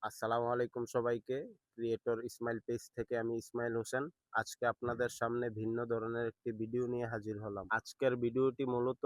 আসসালামু আলাইকুম সবাইকে। ক্রিয়েটর ইসমাইল পেজ থেকে আমি ইসমাইল হোসেন। আজকে আপনাদের সামনে ভিন্ন ধরনের একটি ভিডিও নিয়ে হাজির হলাম। আজকের ভিডিওটি মূলত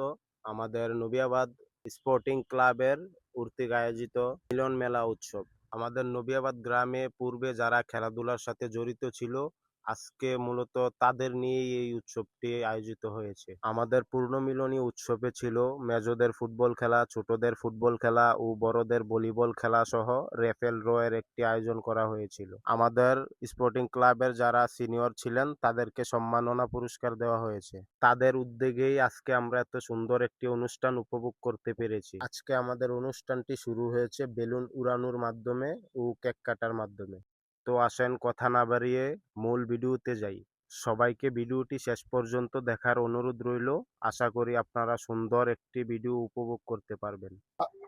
আমাদের নবিয়াবাদ স্পোর্টিং ক্লাবের কর্তৃক আয়োজিত মিলন মেলা উৎসব। আমাদের নবিয়াবাদ গ্রামে পূর্বে যারা খেলাধুলার সাথে জড়িত ছিল, আজকে মূলত তাদের নিয়েই এই উৎসবটি আয়োজিত হয়েছে। আমাদের পুনর্মিলনী উৎসবে ছিল মেজোদের ফুটবল খেলা, ছোটদের ফুটবল খেলা ও বড়দের ভলিবল খেলা সহ রেফেল ড্রয়ের একটি আয়োজন করা হয়েছিল। আমাদের স্পোর্টিং ক্লাবের যারা সিনিয়র ছিলেন তাদেরকে সম্মাননা পুরস্কার দেওয়া হয়েছে। তাদের উদ্যোগেই আজকে আমরা এত সুন্দর একটি অনুষ্ঠান উপভোগ করতে পেরেছি। আজকে আমাদের অনুষ্ঠানটি শুরু হয়েছে বেলুন উড়ানোর মাধ্যমে ও কেক কাটার মাধ্যমে। তো আসেন কথা না বাড়িয়ে মূল ভিডিওতে যাই। সবাইকে ভিডিওটি শেষ পর্যন্ত দেখার অনুরোধ রইল। আশা করি আপনারা সুন্দর একটি ভিডিও উপভোগ করতে পারবেন।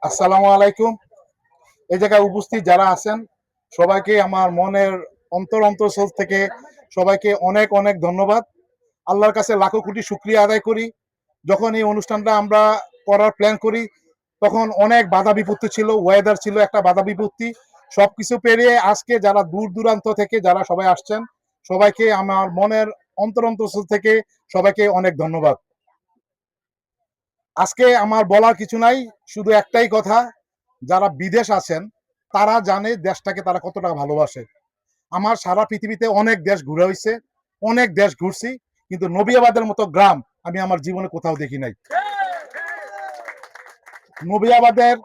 আসসালামু আলাইকুম। এই জায়গায় উপস্থিত যারা আছেন সবাইকে আমার মনের অন্তঃস্থল থেকে সবাইকে অনেক অনেক ধন্যবাদ। আল্লাহর কাছে লাখো কোটি শুকরিয়া আদায় করি। যখন এই অনুষ্ঠানটা আমরা করার প্ল্যান করি তখন অনেক বাধা বিপত্তি ছিল, ওয়েদার ছিল একটা বাধা বিপত্তি, সবকিছু পেরিয়ে আজকে যারা দূর দূরান্ত থেকে যারা সবাই আসছেন সবাইকে আমার মনের অন্তঃস্থল থেকে সবাইকে অনেক ধন্যবাদ। আজকে আমার বলার কিছু নাই, শুধু একটাই কথা, যারা বিদেশ আছেন তারা জানে দেশটাকে তারা কতটা ভালোবাসে। আমার সারা পৃথিবীতে অনেক দেশ ঘুরে হয়েছে, অনেক দেশ ঘুরছি, কিন্তু নবিয়াবাদের মতো গ্রাম আমি আমার জীবনে কোথাও দেখি নাই। নবিয়াবাদের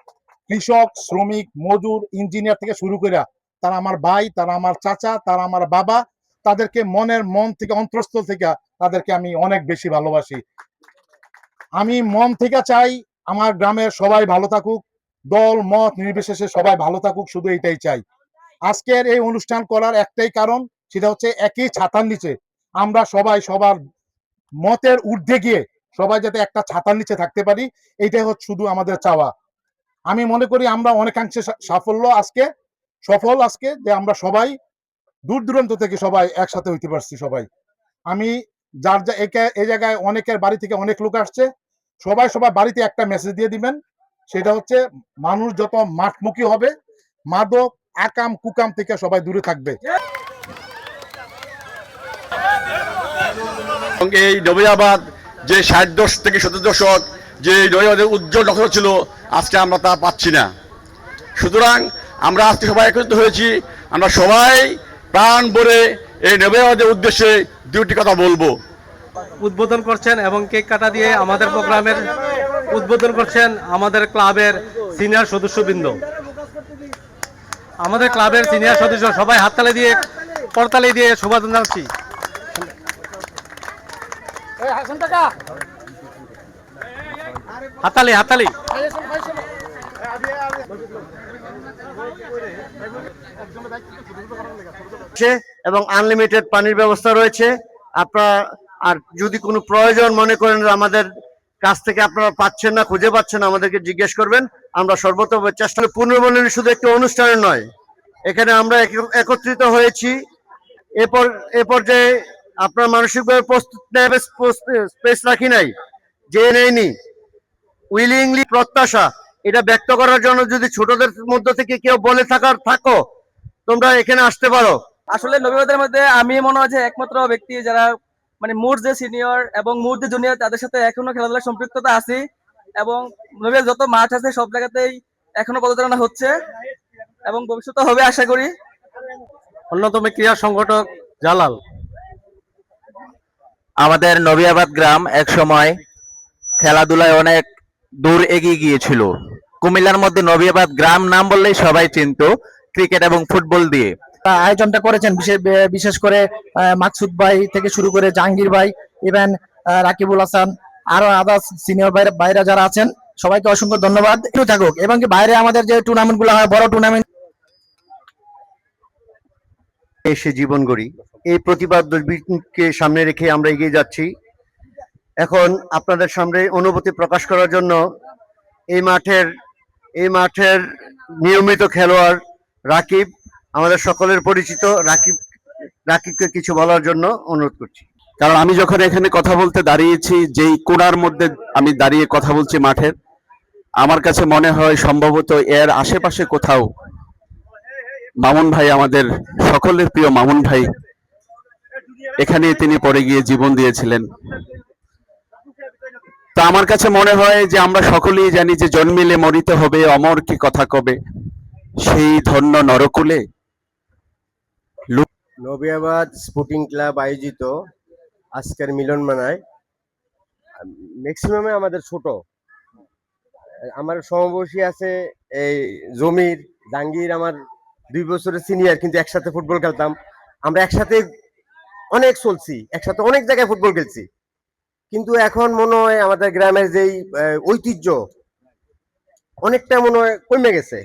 কৃষক, শ্রমিক, মজুর, ইঞ্জিনিয়ার থেকে শুরু করে তারা আমার ভাই, তারা আমার চাচা, তারা আমার বাবা, তাদেরকে মন থেকে অন্তঃস্থল থেকে তাদেরকে আমি অনেক বেশি ভালোবাসি। আমি মন থেকে চাই আমার গ্রামের সবাই ভালো থাকুক, দল মত নির্বিশেষে সবাই ভালো থাকুক, শুধু এটাই চাই। আজকের এই অনুষ্ঠান করার একটাই কারণ, সেটা হচ্ছে একই ছাতার নিচে আমরা সবাই সবার মতের ঊর্ধ্বে গিয়ে সবাই যাতে একটা ছাতার নিচে থাকতে পারি, এইটাই হচ্ছে শুধু আমাদের চাওয়া। আমি মনে করি আমরা অনেকাংশে সফল আজকে যে আমরা সবাই দূর দূরান্ত থেকে সবাই একসাথে হইতে পারছি সবাই। আমি এই জায়গায় অনেকের বাড়ি থেকে অনেক লোক আসছে, সবাই বাড়িতে একটা মেসেজ দিয়ে দিবেন, সেটা হচ্ছে মানুষ যত মাঠমুখী হবে মাদক আকাম কুকাম থেকে সবাই দূরে থাকবে। এই নবিয়াবাদ যে ৬০ দশক থেকে ৭০ দশক যে নবিয়াবাদের উজ্জ্বল নক্ষত্র ছিল, আজকে আমরা তা পাচ্ছি না। সুতরাং আমরা আজকে সবাই একত্রিত হয়েছি, আমরা সবাই প্রাণ ভরে এই নবিয়াবাদের উদ্দেশ্যে দুটি কথা বলবো। উদ্বোধন করছেন এবং কেক কাটা দিয়ে আমাদের প্রোগ্রামের উদ্বোধন করছেন আমাদের ক্লাবের সিনিয়র সদস্যবৃন্দ। আমাদের ক্লাবের সিনিয়র সদস্য সবাই হাততালি দিয়ে করতালি দিয়ে শুভেচ্ছা জানাচ্ছি। হাততালি হাততালি। এবং আনলিমিটেড পানির ব্যবস্থা রয়েছে। আপনারা আর যদি কোনো প্রয়োজন মনে করেন আমাদের কাছ থেকে আপনারা পাচ্ছেন না, খুঁজে পাচ্ছেন, আমাদেরকে জিজ্ঞেস করবেন। আমরা সর্বতভাবে চেষ্টা করি। পুনর্মিলনী শুধু একটি অনুষ্ঠানের নয়, এখানে আমরা একত্রিত হয়েছি। এ পর্যায়ে আপনার মানসিকভাবে প্রস্তুত নেবে স্পেস রাখি নাই, যে নেয়নি উইলিংলি প্রত্যাশা এটা ব্যক্ত করার জন্য যদি ছোটদের মধ্য থেকে কেউ বলে থাকো তোমরা এখানে আসতে পারো। আসলে নবীবাদের মধ্যে আমি মনে হয় যে একমাত্র ব্যক্তি যারা মানে মোর যে সিনিয়র এবং মোর যে জুনিয়র তাদের সাথে এখনো খেলাধুলার সম্পৃক্ততা আছে, এবং নবীবাদ যত মাঠ আছে সব জায়গাতেই এখনো পদচারণা হচ্ছে এবং ভবিষ্যতে হবে আশা করি। অন্যতম ক্রীড়া সংগঠক জালাল। আমাদের নবিয়াবাদ গ্রাম এক সময় খেলাধুলায় অনেক দূর এগিয়ে গিয়েছিল। কুমিল্লার মধ্যে নবিয়াবাদ গ্রাম নাম বললেই সবাই চিনত ক্রিকেট এবং ফুটবল দিয়ে। আয়োজনটা করেছেন বিশেষ করে মাকসুদ ভাই থেকে শুরু করে জাহাঙ্গীর ভাই, ইভেন রাকিবুল হাসান, আরো আদার্স সিনিয়র ভাইরা যারা আছেন সবাইকে অসংখ্য ধন্যবাদ। একটু থাকুক এবং কি বাইরে আমাদের যে টুর্নামেন্ট গুলো হয়, বড় টুর্নামেন্ট এসে জীবন গড়ি, এই প্রতিবাদকে সামনে রেখে আমরা এগিয়ে যাচ্ছি। এখন আপনাদের সামনে অনুভূতি প্রকাশ করার জন্য এই মাঠের নিয়মিত খেলোয়াড় রাকিব, আমাদের সকলের পরিচিত রাকিবকে কিছু বলার জন্য অনুরোধ করছি। কারণ আমি যখন এখানে কথা বলতে দাঁড়িয়েছি, যেই কোণার মধ্যে আমি দাঁড়িয়ে কথা বলছি মাঠের, আমার কাছে মনে হয় সম্ভবত এর আশেপাশে কোথাও মামুন ভাই, আমাদের সকলের প্রিয় মামুন ভাই, এখানে তিনি পড়ে গিয়ে জীবন দিয়েছিলেন। তো আমার কাছে মনে হয় যে আমরা সকলেই জানি যে জন্মিলে মরিতে হবে, অমর কি কথা কবে, সেই ধন্য নরকুলে নবিয়াবাদ স্পোর্টিং ক্লাব আয়োজিত আজকের মিলন মেলায় ম্যাক্সিমামে আমাদের ছোট, আমার সমবয়সী আছে এই জমির, জাহাঙ্গীর আমার 2 বছরের সিনিয়র, কিন্তু একসাথে ফুটবল খেলতাম। আমরা একসাথে অনেক চলছি, একসাথে অনেক জায়গায় ফুটবল খেলছি। কিন্তু এখন মনে হয় আমাদের গ্রামের যেই ঐতিহ্য অনেকটা মনে হয় কমে গেছে।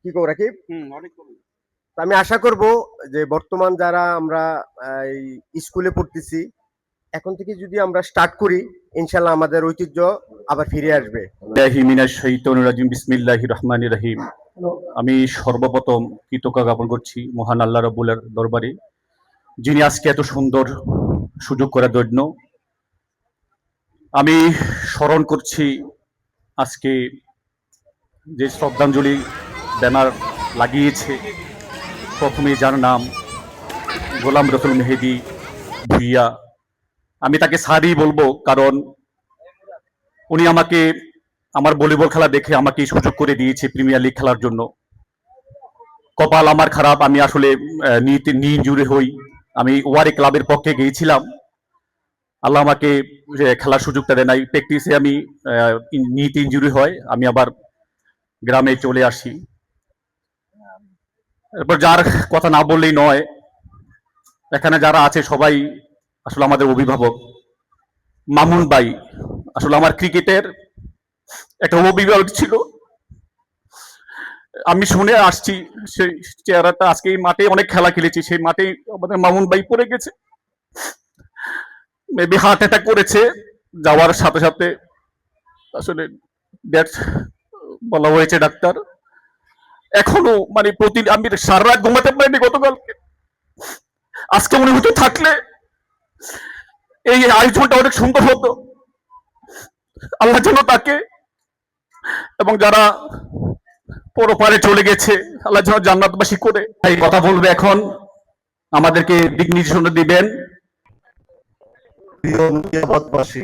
কি কো রাকিব? তো আমি আশা করব যে বর্তমান যারা আমরা স্কুলে পড়তেছি, এখন থেকে যদি আমরা স্টার্ট করি, ইনশাল্লাহ আমাদের ঐতিহ্য আবার ফিরে আসবে। বিসমিল্লাহির রহমানির রহিম। আমি সর্বপ্রথম কৃতজ্ঞতা জ্ঞাপন করছি মহান আল্লাহ রাব্বুলের দরবারে, যিনি আজকে এত সুন্দর সুযোগ করার জন্য। আমি স্মরণ করছি আজকে যে শ্রদ্ধাঞ্জলি ব্যানার লাগিয়েছে, প্রথমে যার নাম গোলাম রসুল মেহেদি ভুইয়া। আমি তাকে স্যারই বলবো, কারণ উনি আমাকে আমার ভলিবল খেলা দেখে আমাকে সুযোগ করে দিয়েছে প্রিমিয়ার লিগ খেলার জন্য। কপাল আমার খারাপ, আমি আসলে নি ইনজুরি হই। আমি ওয়ারি ক্লাবের পক্ষে গিয়েছিলাম, আল্লাহ আমাকে খেলার সুযোগটা দেয় নাই। প্র্যাকটিসে আমি নিতে ইনজুরি হয়, আমি আবার গ্রামে চলে আসি। এরপর যার কথা না বললেই নয়, এখানে যারা আছে সবাই আসলে আমাদের অভিভাবক। মামুন ভাই আসলে আমার ক্রিকেটের একটা অভিভাবক ছিল। আমি শুনে আসছি সেই চেহারাটা, আজকে এই মাঠে অনেক খেলা খেলেছি, সেই মাঠে আমাদের মামুন ভাই পড়ে গেছে, মেবি হার্ট অ্যাটাক করেছে। যাওয়ার সাথে সাথে আসলে ডেথ বলা হয়েছে ডাক্তার। এখনো মানে আমি সারা রাত ঘুমাতে পারিনি গতকালকে। আজকে উনি হয়তো থাকলে এই আয়োজনটা অনেক সুন্দর হতো। আল্লাহ যেন তাকে এবং যারা পরপারে চলে গেছে আল্লাহ যেন জান্নাতবাসী করে। এই কথা বলবে এখন, আমাদেরকে দিক নির্দেশনা দিবেন। প্রিয় নদিয়াবাদবাসী,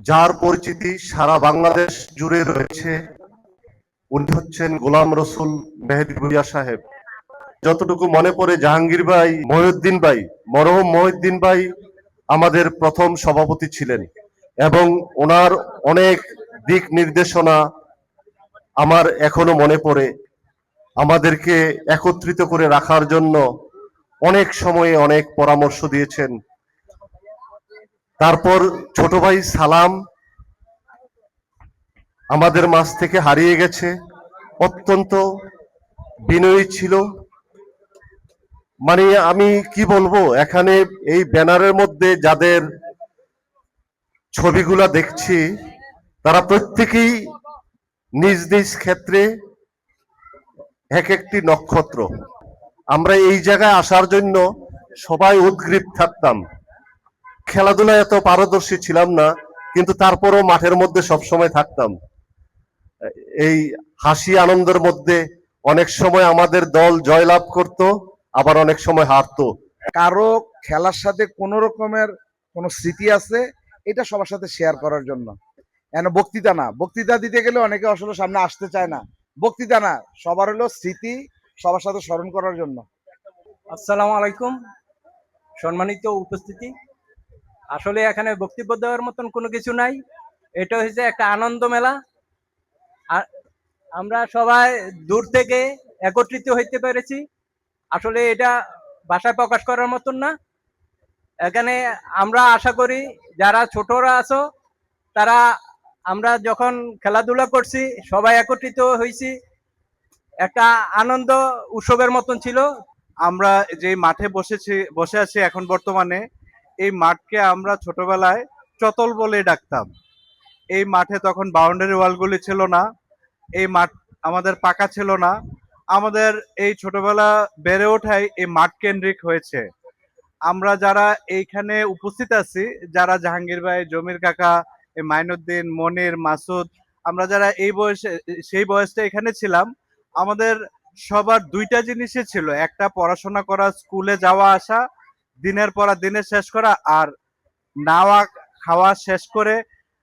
যার পরিচিতি সারা বাংলাদেশ জুড়ে রয়েছে, উনি হচ্ছেন গোলাম রসুল মেহেদি ভুইয়া সাহেব। যতটুকু মনে পড়ে, জাহাঙ্গীর ভাই, মহিউদ্দিন ভাই, মরহুম মহিউদ্দিন ভাই আমাদের প্রথম সভাপতি ছিলেন এবং ওনার অনেক দিক নির্দেশনা আমার এখনো মনে পড়ে। আমাদেরকে একত্রিত করে রাখার জন্য অনেক সময়ে অনেক পরামর্শ দিয়েছেন। তারপর ছোট ভাই সালাম আমাদের মাঝ থেকে হারিয়ে গেছে, অত্যন্ত বিনয়ী ছিল। মানে আমি কি বলবো, এখানে এই ব্যানারের মধ্যে যাদের ছবিগুলা দেখছি, তারা প্রত্যেকেই নিজ নিজ ক্ষেত্রে এক একটি নক্ষত্র। আমরা এই জায়গায় আসার জন্য সবাই উদগ্রীব থাকতাম। খেলাধুলায় এত পারদর্শী ছিলাম না, কিন্তু তারপরও মাঠের মধ্যে সবসময় থাকতাম। এই হাসি আনন্দের মধ্যে অনেক সময় আমাদের দল জয়লাভ করত, আবার অনেক সময় হারতো। কারো খেলার সাথে কোন রকমের কোন স্মৃতি আছে, এটা সবার সাথে শেয়ার করার জন্য। বক্তৃতা না, বক্তৃতা দিতে গেলে অনেকে আসলে সামনে আসতে চায় না। বক্তৃতা না, সবার হলো স্মৃতি সবার সাথে স্মরণ করার জন্য। আসসালামু আলাইকুম, সম্মানিত উপস্থিতি। আসলে এখানে বক্তব্য দেওয়ার মতন কোনো কিছু নাই, এটা হচ্ছে একটা আনন্দ মেলা। আর আমরা সবাই দূর থেকে একত্রিত হইতে পেরেছি, আসলে এটা ভাষায় প্রকাশ করার মতন না। এখানে আমরা আশা করি যারা ছোটরা আছো, তারা আমরা যখন খেলাধুলা করছি সবাই একত্রিত হয়েছি, একটা আনন্দ উৎসবের মতন ছিল। আমরা যে মাঠে বসে আছি এখন বর্তমানে, এই মাঠকে আমরা ছোটবেলায় চতল বলে ডাকতাম। এই মাঠে তখন বাউন্ডারি ওয়ালগুলি ছিল না, এই মাঠ আমাদের পাকা ছিল না। আমাদের এই ছোটবেলা বেড়ে ওঠাই এই মাঠ কেন্দ্রিক হয়েছে। আমরা যারা এইখানে উপস্থিত আছি, যারা জাহাঙ্গীর ভাই, জমির কাকা, মাইনুদ্দিন, মনির, মাসুদ, আমরা যারা এই বয়সে সেই বয়সটা এখানে ছিলাম, আমাদের সবার দুইটা জিনিসই ছিল, একটা পড়াশোনা করা, স্কুলে যাওয়া আসা, দিনের পর দিনে শেষ করা, আর নাওয়া খাওয়া শেষ করে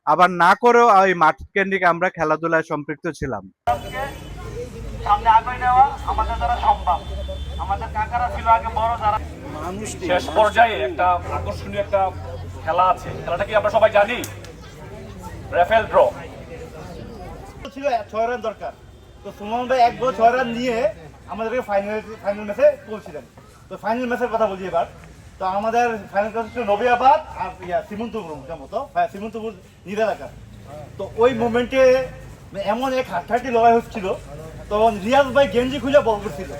আবার না করেও ওই মাঠ কেন্দ্রিক আমরা খেলাধুলায় সম্পৃক্ত ছিলাম। সামনে আগায় নেওয়া আমাদের দ্বারা সম্ভব। আমাদের কাকারা ছিল আগে বড়, যারা শেষ পর্যায়ে একটা আকর্ষণীয় একটা খেলা আছে, খেলাটা কি আমরা সবাই জানি? রেফেল ড্র ছিল 6 রান দরকার। তো সুমন ভাই 1 বল 6 রান নিয়ে আমাদেরকে ফাইনাল ম্যাচে পৌঁছিলেন। তো ফাইনাল ম্যাচের কথা বলি এবার। তো আমাদের ফাইনাল ম্যাচ ছিল নবিয়াবাদ আর সীমন্তপুর, মতো সীমন্তপুর নিজ এলাকা। তো ওই মোমেন্টে এমন এক হাড্ডাহাড্ডি লড়াই হচ্ছিল, তখন রিয়াজ ভাই গেঞ্জি খুলে বল করছিল।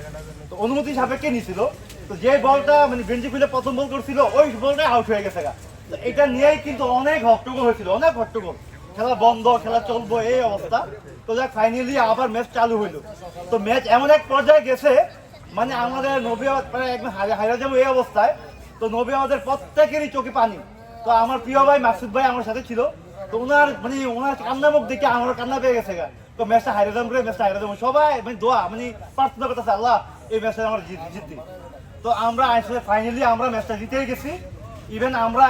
তো অনুমতি সাপেক্ষে নিছিল। তো যে বলটা গেঞ্জি খুলে প্রথম বল করছিল, ওই বলটা আউট হয়ে গেছে। তো এটা নিয়েই কিন্তু অনেক হট্টগোল হয়েছিল, অনেক হট্টগোল, খেলা বন্ধ, খেলা চলবো এই অবস্থা। তো যাক ফাইনালি আবার ম্যাচ চালু হইলো। তো ম্যাচ এমন এক পর্যায়ে গেছে, আমাদের নবিয়াবাদ একদম হারা যাবো এই অবস্থায়। তো নবিয়াবাদের প্রত্যেকেরই চোখে পানি। তো আমার প্রিয় ভাই মাকসুদ ভাই আমার সাথে ছিল। তো ওনার ওনার কান্না মুখ দেখে আমার কান্না পেয়ে গেছে। তো ম্যাচটা হাইরে যাবো রে, ম্যাচটা হাইরে যাবো, সবাই দোয়া প্রার্থনা করতেছে, আল্লাহ এই ম্যাচটা আমরা জিততে। তো আমরা আসলে ফাইনালি আমরা ম্যাচটা জিতেই গেছি। ইভেন আমরা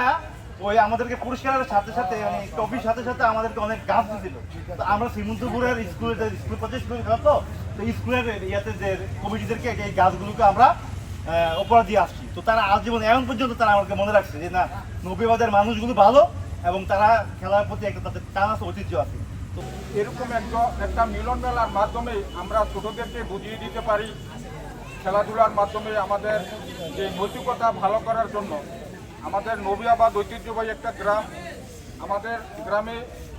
ওই আমাদেরকে পুরস্কারের সাথে সাথে ট্রফির সাথে সাথে আমাদেরকে অনেক গাছ দিয়েছিল। তো আমরা সীমন্তপুরের স্কুল পর্যায়ে স্কুলে খেলা, তো স্কুলের ইয়াতে যে কমিটিদেরকে এই গাছগুলোকে আমরা উপহার দিয়ে আসছি। তো তারা আজীবন এখন পর্যন্ত তারা আমাকে মনে রাখছে যে না, নবিবাদের মানুষগুলো ভালো এবং তারা খেলার প্রতি একটা তাদের টান আছে, ঐতিহ্য আছে। তো এরকম একটা মিলন মেলার মাধ্যমে আমরা ছোটদেরকে বুঝিয়ে দিতে পারি, খেলাধুলার মাধ্যমে আমাদের যে নৈতিকতা ভালো করার জন্য। আমাদের নবিয়াবাদ ঐতিহ্যবাহী একটা গ্রাম। আমাদের গ্রামে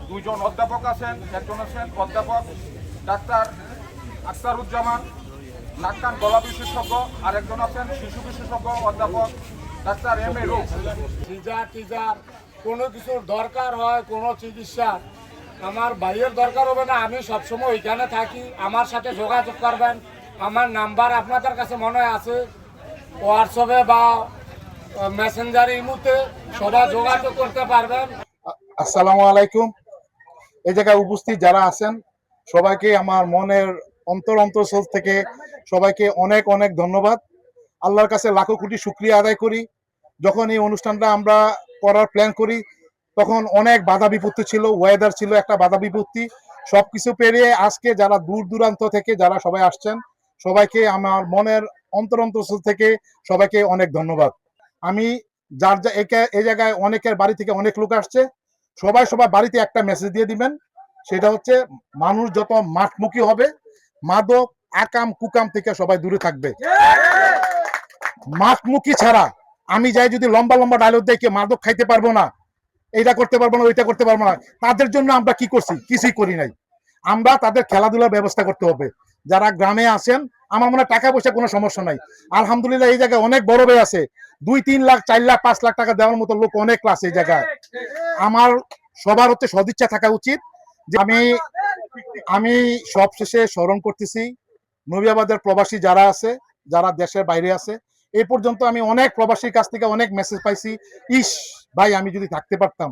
2 জন অধ্যাপক আছেন। একজন আছেন অধ্যাপক ডাক্তার আখতারুজ্জামান, নাক কান গলা বিশেষজ্ঞ, আর একজন আছেন শিশু বিশেষজ্ঞ অধ্যাপক ডাক্তার M.A. রূপ। টিজার কোনো কিছুর দরকার হয়, কোনো চিকিৎসা আমার ভাইয়ের দরকার হবে না, আমি সবসময় ওইখানে থাকি, আমার সাথে যোগাযোগ করবেন। আমার নাম্বার আপনাদের কাছে মনে আছে, হোয়াটসঅ্যাপে বা মেসেঞ্জারে ইমুতে সবাই যোগাযোগ করতে পারবেন। আসসালামু আলাইকুম। এই জায়গায় উপস্থিত যারা আছেন সবাইকে আমার মনের অন্তঃস্থল থেকে সবাইকে অনেক অনেক ধন্যবাদ। আল্লাহর কাছে লাখো কোটি শুকরিয়া আদায় করি। যখন এই অনুষ্ঠানটা আমরা করার প্ল্যান করি তখন অনেক বাধা বিপত্তি ছিল, ওয়েদার ছিল একটা বাধা বিপত্তি, সবকিছু পেরিয়ে আজকে যারা দূর দূরান্ত থেকে যারা সবাই আসছেন সবাইকে আমার মনের অন্তঃস্থল থেকে সবাইকে অনেক ধন্যবাদ। আমি এই জায়গায় অনেকের বাড়ি থেকে অনেক লোক আসছে, সবাই বাড়িতে একটা মেসেজ দিয়ে দিবেন, সেটা হচ্ছে মানুষ যত মাঠমুখী হবে মাদক আকাম কুকাম থেকে সবাই দূরে থাকবে। মাঠমুখী ছাড়া আমি যাই যদি লম্বা লম্বা ডায়লগ দেখে মাদক খাইতে পারবো না, এইটা করতে পারবো না, ওইটা করতে পারবো না, তাদের জন্য আমরা কি করছি? কিছুই করি নাই। আমরা তাদের খেলাধুলার ব্যবস্থা করতে হবে। যারা গ্রামে আসেন, আমার মনে হয় টাকা পয়সা কোনো সমস্যা নাই, আলহামদুলিল্লাহ এই জায়গায় অনেক বড় ভাই আছে, 2-3 লাখ 4 লাখ 5 লাখ টাকা দেওয়ার মতো লোক অনেক ক্লাস এই জায়গায়। আমার সবার হচ্ছে সদিচ্ছা থাকা উচিত। যে আমি সবশেষে স্মরণ করতেছি নবিয়াবাদের প্রবাসী যারা আছে, যারা দেশের বাইরে আছে। এই পর্যন্ত আমি অনেক প্রবাসীর কাছ থেকে অনেক মেসেজ পাইছি, ইস ভাই আমি যদি থাকতে পারতাম।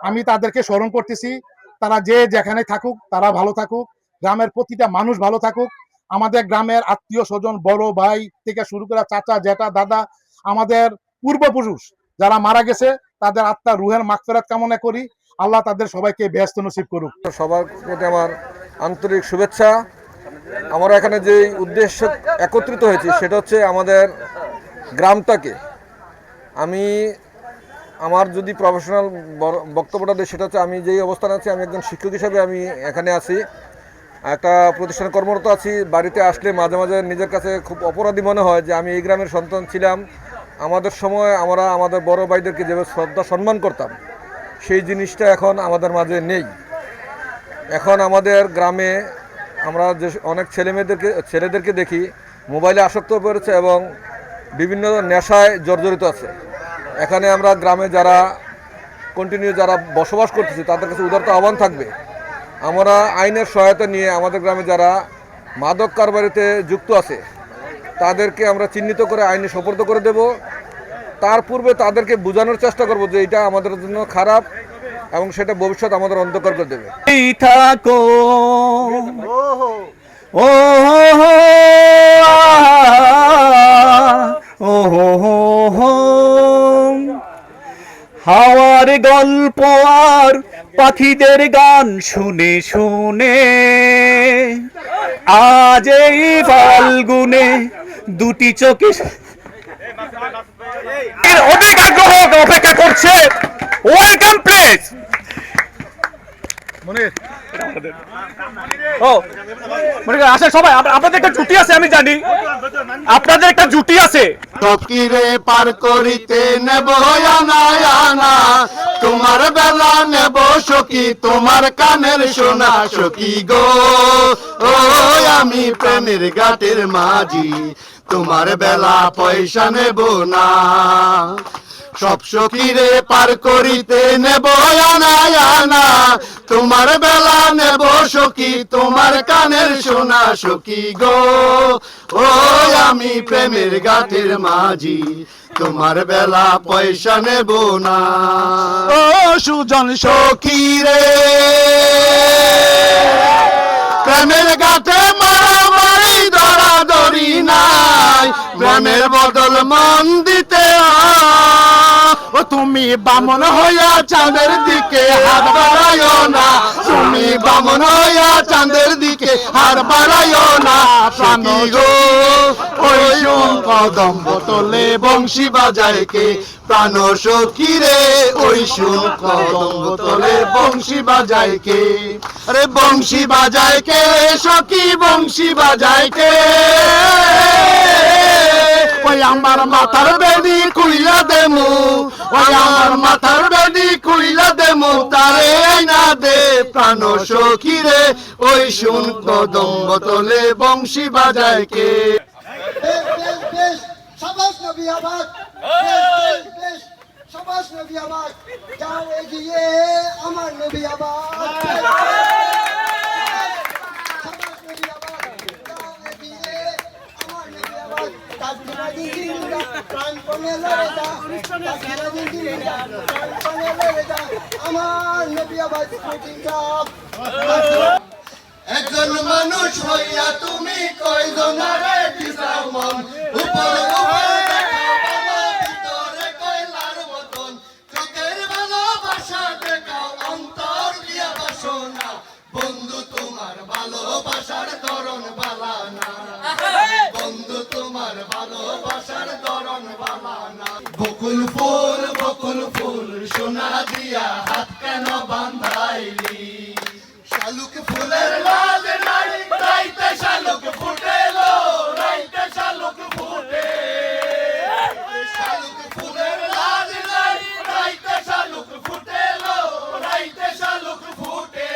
আমি তাদেরকে স্মরণ করতেছি, তারা যে যেখানে থাকুক তারা ভালো থাকুক, গ্রামের প্রতিটা মানুষ ভালো থাকুক। আমাদের গ্রামের আত্মীয় স্বজন, বড় ভাই থেকে শুরু করে চাচা জেঠা দাদা, আমাদের পূর্বপুরুষ যারা মারা গেছে তাদের আত্মার রুহের মাগফিরাত কামনা করি। আল্লাহ তাদের সবাইকে বেহেশত নসিব করুক। সবার প্রতি আমার আন্তরিক শুভেচ্ছা। আমরা এখানে যে উদ্দেশ্য একত্রিত হয়েছি সেটা হচ্ছে আমাদের গ্রামটাকে, আমার যদি প্রফেশনাল বক্তব্যটা দিই সেটা হচ্ছে আমি যেই অবস্থানে আছি, আমি একজন শিক্ষক হিসাবে আমি এখানে আছি, একটা প্রতিষ্ঠানে কর্মরত আছি। বাড়িতে আসলে মাঝে মাঝে নিজের কাছে খুব অপরাধী মনে হয় যে আমি এই গ্রামের সন্তান ছিলাম। আমাদের সময় আমরা আমাদের বড় ভাইদেরকে যেভাবে শ্রদ্ধা সম্মান করতাম সেই জিনিসটা এখন আমাদের মাঝে নেই। এখন আমাদের গ্রামে আমরা যে অনেক ছেলেদেরকে দেখি মোবাইলে আসক্ত পড়েছে এবং বিভিন্ন নেশায় জর্জরিত আছে। এখানে আমরা গ্রামে যারা কন্টিনিউ যারা বসবাস করতেছি তাদের কাছে উদারতা আহ্বান থাকবে, আমরা আইনের সহায়তা নিয়ে আমাদের গ্রামে যারা মাদক কারবারিতে যুক্ত আছে তাদেরকে আমরা চিহ্নিত করে আইনে সোপর্দ করে দেব। তার পূর্বে তাদেরকে বোঝানোর চেষ্টা করব যে এটা আমাদের জন্য খারাপ, এবং সেটা ভবিষ্যৎ আমাদের অন্ধকার করে দেবে। থাকো ও হাওয়ার গল্প আর পাখিদের গান শুনে শুনে আজ এই ফাল্গুনে দুটি চোখে অনেক আগ্রহ অপেক্ষা করছে। Welcome please. আসেন সবাই, আপনাদের একটা জুটি আছে, আমি জানি আপনাদের একটা জুটি আছে। সকিরে পার করিতে নেব আনা আনা, তোমার বেলা নেব সখী, তোমার কানের সোনা সখী গো। ও আমি প্রেমের ঘাটের মাঝি, তোমার বেলা পয়সা নেব না। সব সখীরে পার করিতে নেব আনা আনা, তোমার বেলা নেব সখী, তোমার কানের সোনা সখী গো। ও আমি প্রেমের ঘাটের মাঝি, তোমার বেলা পয়সা নেব না। ও সুজন সখীরে প্রেমের ঘাটে মারামারি দরাদরি নাই, প্রেমের বদল মন দিতে ও তুমি বামন হইয়া চাঁদের দিকে হাত বাড়াইও না, তুমি বামন হইয়া চাঁদের দিকে হাত বাড়াইও না। প্রাণ গো ওই কদম বোতলে বংশী বাজায় কে, প্রাণ সখী রে ওই শুন কদম বোতলে বংশী বাজায় কে। আরে বংশী বাজায় কে সখী, বংশী বাজায় কে। ওই আমার মাথার বেদি কুইলা দেমু, ওই আমার মাথার বেদি কুইলা দেমু, তারে না দে প্রাণ সখী রে ওই শুন কদম বোতলে বংশী বাজায় কে। সাবাস নবী আবাদ, সাবাস নবী আবাদ, যাও এগিয়ে আমার নবী আবাদ। সাবাস নবী আবাদ, যাও এগিয়ে আমার নবী আবাদ। তাকবীরা জিন্দিগা প্রাণপণে লড়ে যা, তাকবীরা জিন্দিগা প্রাণপণে লড়ে যা, আমার নবী আবাদ স্পোর্টিং ক্লাব। একজন মানুষ হইয়া তুমি কয়জনারে দিছাও মন, উপর উপর দেখাও বাবা ভিতরে কয়লার মতন, চোখের ভালোবাসা দেখাও অন্তর দিয়া বাসনা, বন্ধু তোমার ভালোবাসার ধরন বালা না, বন্ধু তোমার ভালোবাসার ধরন বালা না। বকুল ফুল সোনা দিয়া হাত কেন বান্ধাইলি, শালুক ফুলের লাজ নাই রাইতে শালুক ফুটেলো, রাইতে শালুক ফুটে। শালুক ফুলের লাজ নাই রাইতে শালুক ফুটেলো, রাইতে শালুক ফুটে।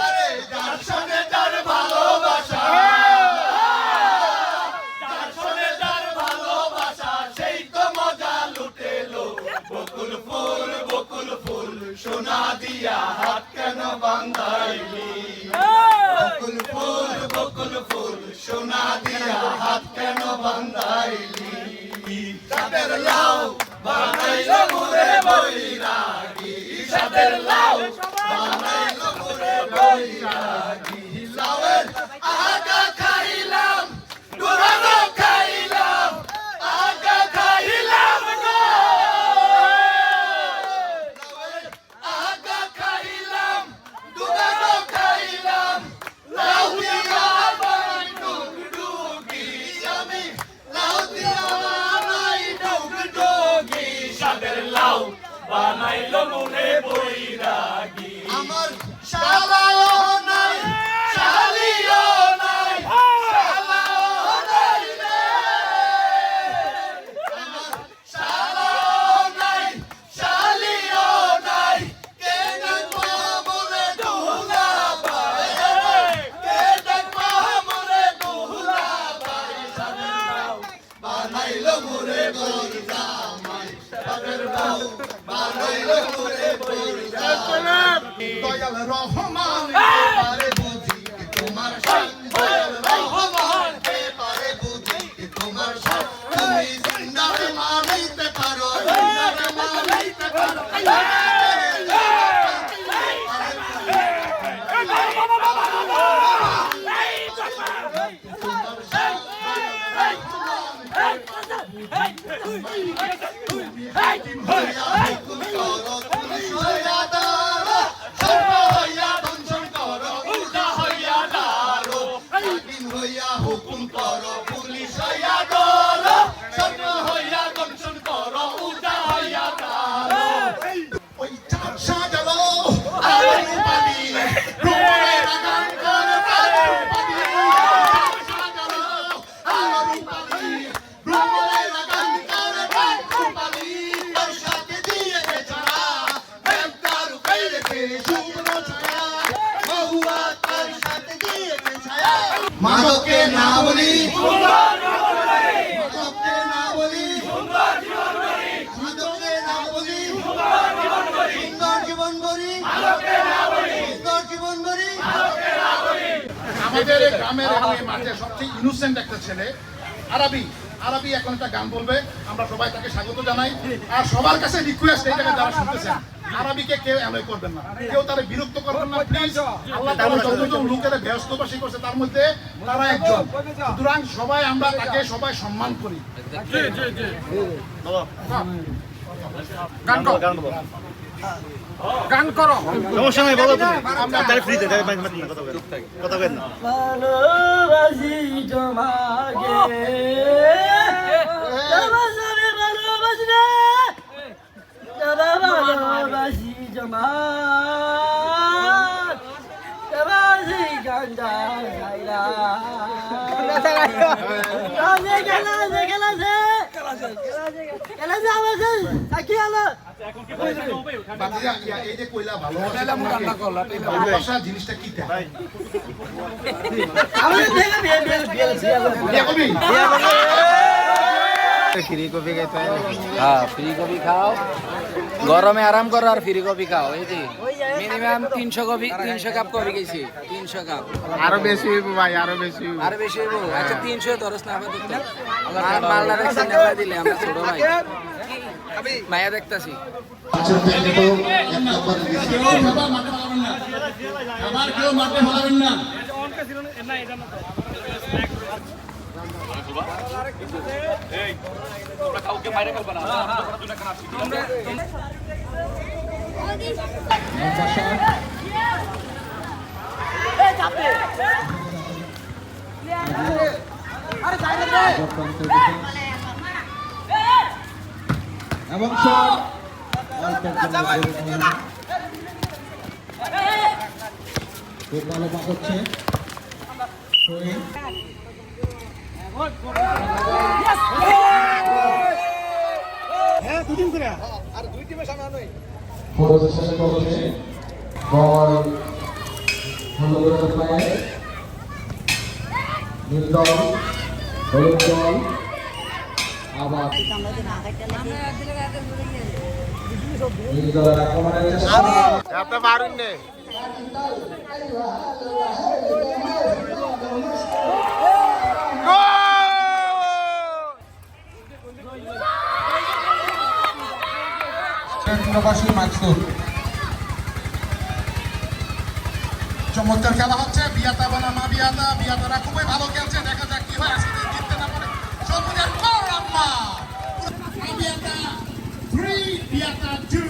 আরে যার সঙ্গে যার ভালোবাসা, যার সঙ্গে যার ভালোবাসা, সেই তো মজা লুটেলো। বকুল ফুল সোনা দিয়া হাত কেন বান্ধাইলি, বকুল ফুল সোনা দিয়া হাত কেন বান্ধাইলি। সাদের লাউ বানাইলো মোরে বৈরাগী, সাদের লাউ বানাইলো মোরে বৈরাগী। লাউয়ের আগা খাইলাম, ডুরানো খাইলাম, আগা খাইলাম গো। আগা খাইলাম, ডুরানো খাইলাম, লাউ দিয়া বানাই ডুগডুগি, আমি লাউ দিয়া বানাই ডুগডুগি। সাদের লাউ বানাইলো মোরে বৈরাগী, আমার শালাও নাই মাদককে না বলি, মাদককে না বলি, মাদককে না বলি, সুন্দর জীবন গড়ি, সুন্দর জীবন গড়ি। আমাদের এই গ্রামের এই মাঠে সবচেয়ে ইনোসেন্ট একটা ছেলে আরবি আরবি এখন একটা গান বলবে, আমরা সবাই তাকে স্বাগত জানাই। আর সবার কাছে রিকোয়েস্ট, এই জায়গায় যারা শুনতেছেন, আরবিকে কেউ অ্যালয় করবেন না, কেউ তারা বিরক্ত করবেন না প্লিজ। আল্লাহ তাআলা যতজন লোকেরা ব্যস্তবাসী করছে তার মধ্যে তারা একজন, সুতরাং সবাই আমরা তাকে সবাই সম্মান করি। গান করো, গান করো, সমস্যা নাই, বলো তুমি, আমরা তার ফ্রিতে কথা বলেন না। ভালোবাসি তোমাকে, ভালোবাসি রে, ভালোবাসি তোমাকে, ভালোবাসি গাঞ্জা খাইলা, এই যে কইলা ভালোবাসা জিনিসটা কি তাই ফ্রি কফি খাইতে হ্যাঁ, ফ্রি কফি খাও, গরমে আরাম করো আর ফ্রি কফি খাও। এই যে মিনিমাম 300 কফি, 300 কাপ কফি খাইছি, 300 কাপ। আরো বেশি হইব ভাই, আরো বেশি হইব, আরো বেশি হইব। আচ্ছা 300 ধরস না, আপাতত আমার মালটা দেখছেন না দিলে আমরা ছোট ভাই মায়া দেখতাছি। আবার কেউ মাঠে ফলাবেন না। এবং খুব ভালো পাক হচ্ছে। চমৎকার খেলা হচ্ছে, বিয়াতা বনাম বিয়াতা, বিয়াতারা খুবই ভালো খেলছে, দেখা যাক কি হয়। আজকে জিততে না পারে সবুজের পরাম্মা বিয়াতা 3 বিয়াতা 2।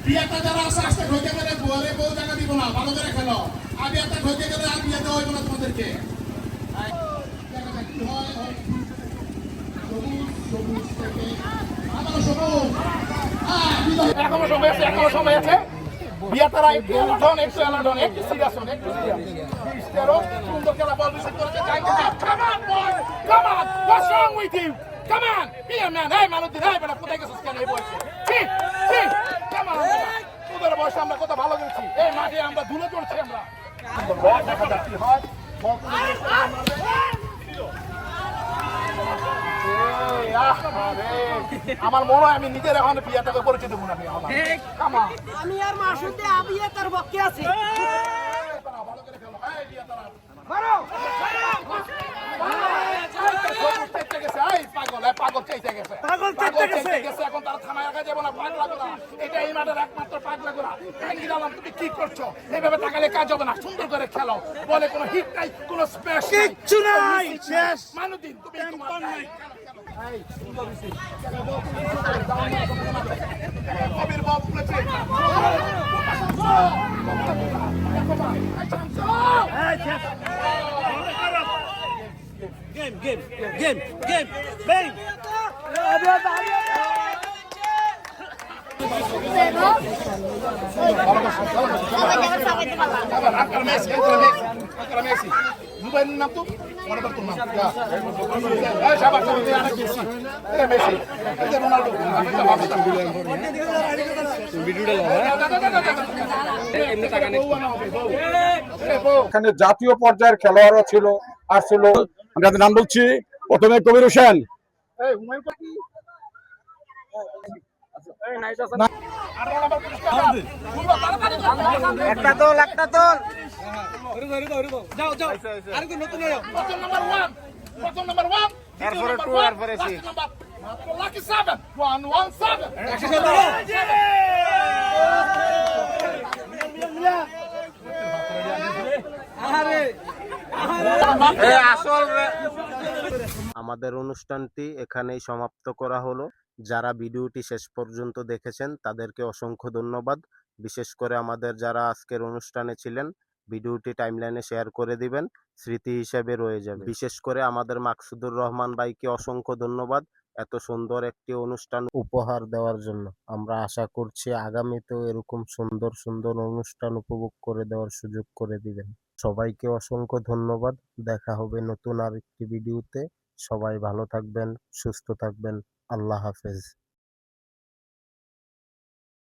বিয়াতা যারা আস্তে আস্তে ঘটে গেলে বলে বউ জায়গা দিব না, ভালো করে খেলো। আর বিয়াতা ঘটে গেলে আর বিয়াতা হইব না তোমাদেরকে। দেখা যাক কি হয়। সবুজ থেকে আবার সবুজ, এখনো সময় আছে, এখনো সময় আছে। বিয়াতারা একটু অ্যালার্ট, একটু অ্যালার্ট, একটু সিরিয়াস হন, একটু সিরিয়াস। সুন্দর খেলা, বল রিসিভ করেছে, come on boy, come on, what's wrong with you, come on, be a man. এই মালুদ্দিন, এই বেটা কোথায় গেছিস কেন এই বয়সে? ঠিক ঠিক, কাম অন, তোদের বয়সে আমরা কত ভালো গেছি, এই মাঠে আমরা ধুলো চড়ছি আমরা। দেখা যাক কি হয়। আমার মনে হয় আমি নিজের এখন বিয়াটাকে পরিচয় দেবো না। আমি আর মাসুদে আবিয়া তার পক্ষে আছি। পাগল চাইতে গেছে, এখন তারা থানায় রাখা যাবে না, পাগলা গোলা। এটা এই মাঠের একমাত্র পাগলা গোলা। জাহাঙ্গীর আলম তুমি কি করছো? এইভাবে তাকালে কাজ হবে না, সুন্দর করে খেলো। বলে কোনো হিট নাই, কোনো স্পেস কিচ্ছু নাই, শেষ। মানুদ্দিন তুমি তোমার নাই। কবির বাপ বলেছে মোবাইলের নাম তো মনে করতো না। এখানে জাতীয় পর্যায়ের খেলোয়াড়ও ছিল আসছিল। আমি তাদের নাম বলছি, প্রথমে কবির হোসেন, একটা তোল যাও আর কি নতুন প্রথম নাম্বার 1, প্রথম নাম্বার 1, এরপরে 2, এরপরে 3 লাকি 7 117 আমাদের অনুষ্ঠানটি এখানেই সমাপ্ত করা হলো। যারা ভিডিওটি শেষ পর্যন্ত দেখেছেন তাদেরকে অসংখ্য ধন্যবাদ। বিশেষ করে আমাদের যারা আজকের অনুষ্ঠানে ছিলেন, ভিডিওটি টাইমলাইনে শেয়ার করে দিবেন, স্মৃতি হিসেবে রয়ে যাবে। বিশেষ করে আমাদের মাকসুদুর রহমান ভাইকে অসংখ্য ধন্যবাদ এত সুন্দর একটি অনুষ্ঠান উপহার দেওয়ার জন্য। আমরা আশা করছি আগামীতেও এরকম সুন্দর সুন্দর অনুষ্ঠান উপভোগ করে দেওয়ার সুযোগ করে দিবেন। সবাইকে অসংখ্য ধন্যবাদ। দেখা হবে নতুন আরেকটি ভিডিওতে। সবাই ভালো থাকবেন, সুস্থ থাকবেন। আল্লাহ হাফেজ।